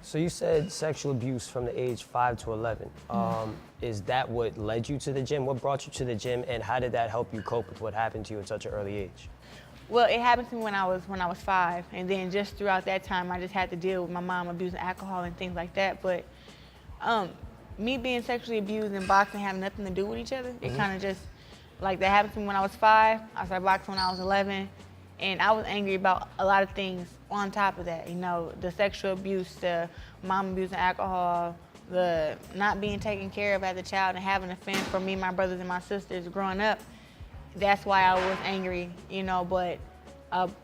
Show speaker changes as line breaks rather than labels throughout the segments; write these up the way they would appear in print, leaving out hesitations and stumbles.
So you said sexual abuse from the age 5 to 11. Is that what led you to the gym? What brought you to the gym, and how did that help you cope with what happened to you at such an early age?
Well, it happened to me when I was 5, and then just throughout that time, I just had to deal with my mom abusing alcohol and things like that. But me being sexually abused and boxing have nothing to do with each other. It kind of just, like, that happened to me when I was 5. I started boxing when I was 11, and I was angry about a lot of things on top of that. You know, the sexual abuse, the mom abusing alcohol, the not being taken care of as a child and having to fend for me, my brothers, and my sisters growing up. That's why I was angry, you know, but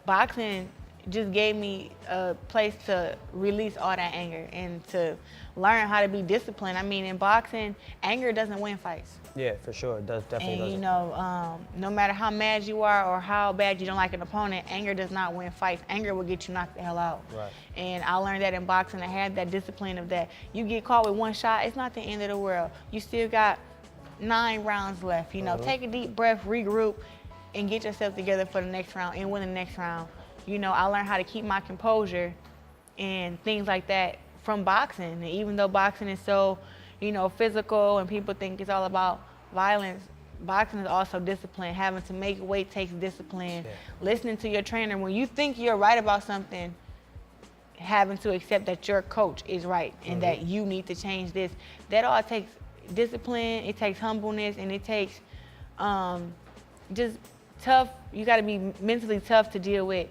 boxing just gave me a place to release all that anger and to learn how to be disciplined. I mean, in boxing, anger doesn't win fights.
Yeah, for sure. It definitely
And,
doesn't.
you know, no matter how mad you are or how bad you don't like an opponent, anger does not win fights. Anger will get you knocked the hell out.
Right.
And I learned that in boxing. I had that discipline of that. You get caught with one shot, it's not the end of the world. You still got 9 rounds left. You know, take a deep breath, regroup, and get yourself together for the next round and win the next round. You know, I learned how to keep my composure and things like that from boxing. And even though boxing is so, you know, physical and people think it's all about violence, boxing is also discipline. Having to make weight takes discipline.
Yeah.
Listening to your trainer when you think you're right about something, having to accept that your coach is right and that you need to change this. That all takes discipline, it takes humbleness, and it takes just tough. You got to be mentally tough to deal with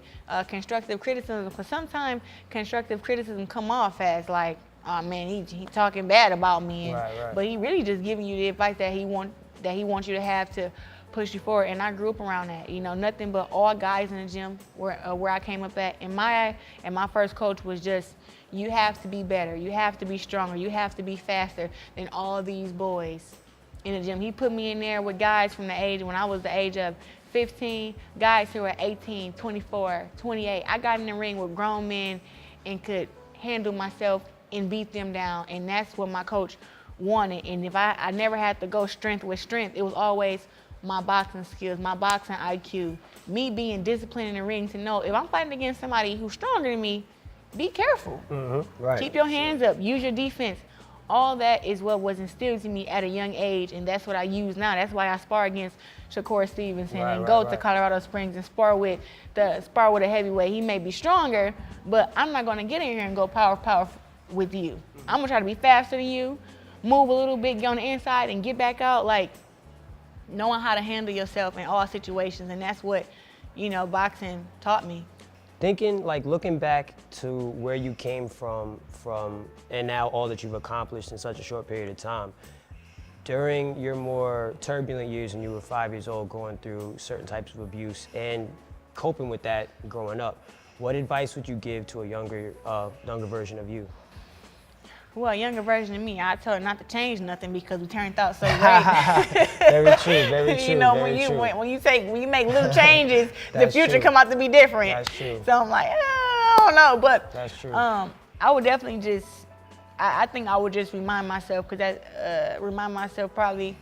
constructive criticism, because sometimes constructive criticism come off as like, oh man, he talking bad about me,
Right.
but he really just giving you the advice that he wants you to have to push you forward. And I grew up around that, you know, nothing but all guys in the gym where I came up at. And my first coach was just, you have to be better, you have to be stronger, you have to be faster than all these boys in the gym. He put me in there with guys from the age, when I was the age of 15, guys who were 18, 24, 28. I got in the ring with grown men and could handle myself and beat them down. And that's what my coach wanted. And if I never had to go strength with strength, it was always my boxing skills, my boxing IQ, me being disciplined in the ring to know if I'm fighting against somebody who's stronger than me, be careful.
Right.
Keep your hands up, use your defense. All that is what was instilled in me at a young age, and that's what I use now. That's why I spar against Shakur Stevenson and go to Colorado Springs and spar with a heavyweight. He may be stronger, but I'm not gonna get in here and go power with you. I'm gonna try to be faster than you, move a little bit, get on the inside, and get back out. Like, knowing how to handle yourself in all situations, and that's what, you know, boxing taught me.
Thinking, like, looking back to where you came from, and now all that you've accomplished in such a short period of time, during your more turbulent years when you were 5 years old, going through certain types of abuse and coping with that growing up, what advice would you give to a younger version of you?
Well, a younger version of me, I told her not to change nothing because we turned out so great.
Very true, very true.
You know,
very true.
when you make little changes, the
That's
future
true.
come out to be different.
That's true.
So I'm like, I don't know, but
That's true.
I would definitely just, I think I would just remind myself, because probably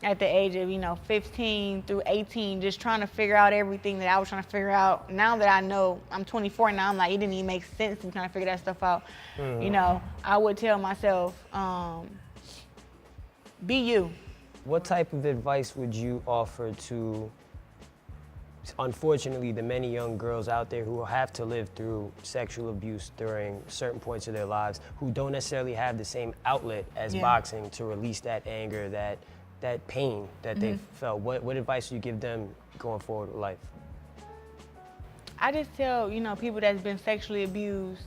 at the age of, you know, 15 through 18, just trying to figure out everything that I was trying to figure out. Now that I know, I'm 24 now, I'm like, it didn't even make sense to be trying to figure that stuff out. You know, I would tell myself, be you.
What type of advice would you offer to, unfortunately, the many young girls out there who have to live through sexual abuse during certain points of their lives, who don't necessarily have the same outlet as boxing to release that anger, that pain that they felt? What advice do you give them going forward with life?
I just tell, you know, people that's been sexually abused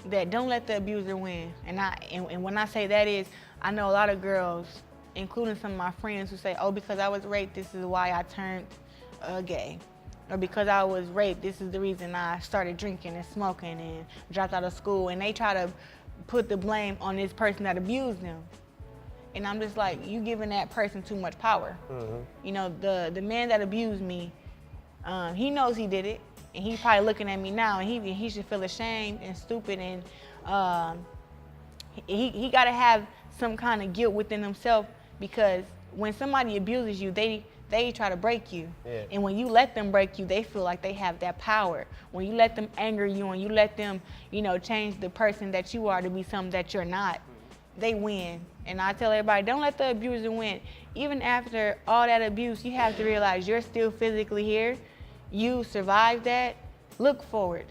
that don't let the abuser win. And when I say that is, I know a lot of girls, including some of my friends, who say, oh, because I was raped, this is why I turned gay. Or because I was raped, this is the reason I started drinking and smoking and dropped out of school. And they try to put the blame on this person that abused them. And I'm just like, you giving that person too much power. You know, the man that abused me, he knows he did it, and he's probably looking at me now, and he should feel ashamed and stupid, and he got to have some kind of guilt within himself, because when somebody abuses you, they they try to break you.
Yeah.
And when you let them break you, they feel like they have that power. When you let them anger you and you let them, you know, change the person that you are to be something that you're not, they win. And I tell everybody, don't let the abuser win. Even after all that abuse, you have to realize you're still physically here. You survived that. Look forward.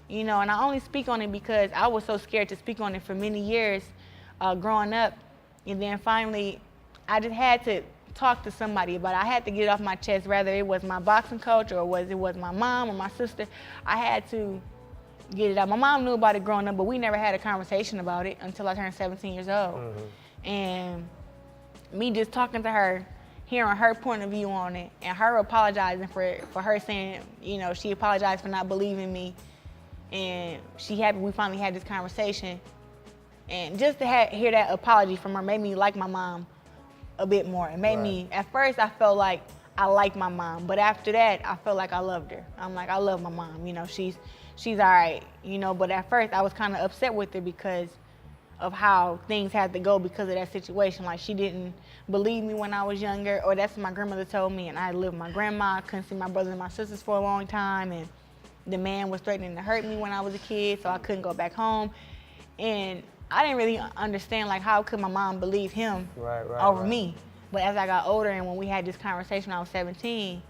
You know, and I only speak on it because I was so scared to speak on it for many years growing up. And then finally, I just had to talk to somebody about it. I had to get it off my chest, whether it was my boxing coach or it was my mom or my sister. I had to get it out. My mom knew about it growing up, but we never had a conversation about it until I turned 17 years old. And me just talking to her, hearing her point of view on it, and her apologizing for her saying, you know, she apologized for not believing me, and she happy we finally had this conversation. And just to hear that apology from her made me like my mom a bit more. It made me, at first I felt like I liked my mom, but after that I felt like I loved her. I'm like, I love my mom, you know, she's all right, you know, but at first I was kind of upset with her because of how things had to go because of that situation. Like, she didn't believe me when I was younger, or that's what my grandmother told me, and I lived with my grandma. I couldn't see my brothers and my sisters for a long time, and the man was threatening to hurt me when I was a kid, so I couldn't go back home. And I didn't really understand, like, how could my mom believe him over me? But as I got older and when we had this conversation when I was 17,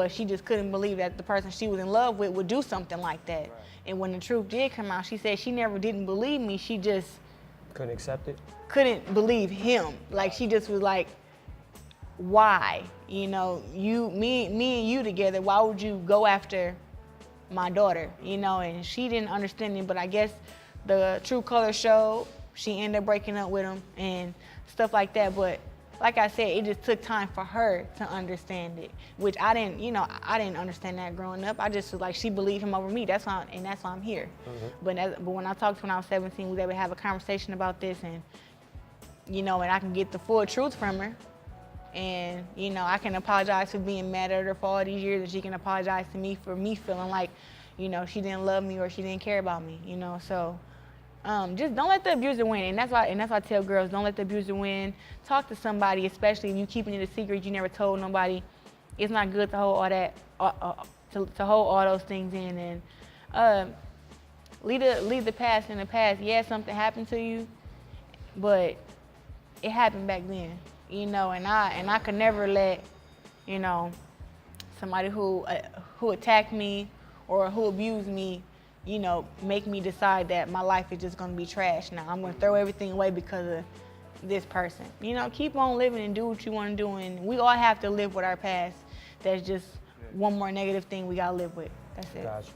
she just couldn't believe that the person she was in love with would do something like that. And when the truth did come out, she said she never didn't believe me. She just
couldn't accept it?
Couldn't believe him. Like, she just was like, why? You know, me and you together, why would you go after my daughter? You know, and she didn't understand it, but I guess the true color showed. She ended up breaking up with him and stuff like that. But like I said, it just took time for her to understand it, which I didn't, you know, I didn't understand that growing up. I just was like, she believed him over me. That's why I'm here. But when I talked to her when I was 17, we was able to have a conversation about this, and, you know, and I can get the full truth from her. And, you know, I can apologize for being mad at her for all these years, and she can apologize to me for me feeling like, you know, she didn't love me or she didn't care about me, you know. So just don't let the abuser win. And that's why I tell girls, don't let the abuser win. Talk to somebody, especially if you're keeping it a secret, you never told nobody. It's not good to hold all that, to hold all those things in. And leave the past in the past. Yeah, something happened to you, but it happened back then, you know. And I could never let, you know, somebody who attacked me or who abused me, you know, make me decide that my life is just gonna be trash now. I'm gonna throw everything away because of this person. You know, keep on living and do what you wanna do, and we all have to live with our past. That's just one more negative thing we gotta live with. That's it.
Gotcha.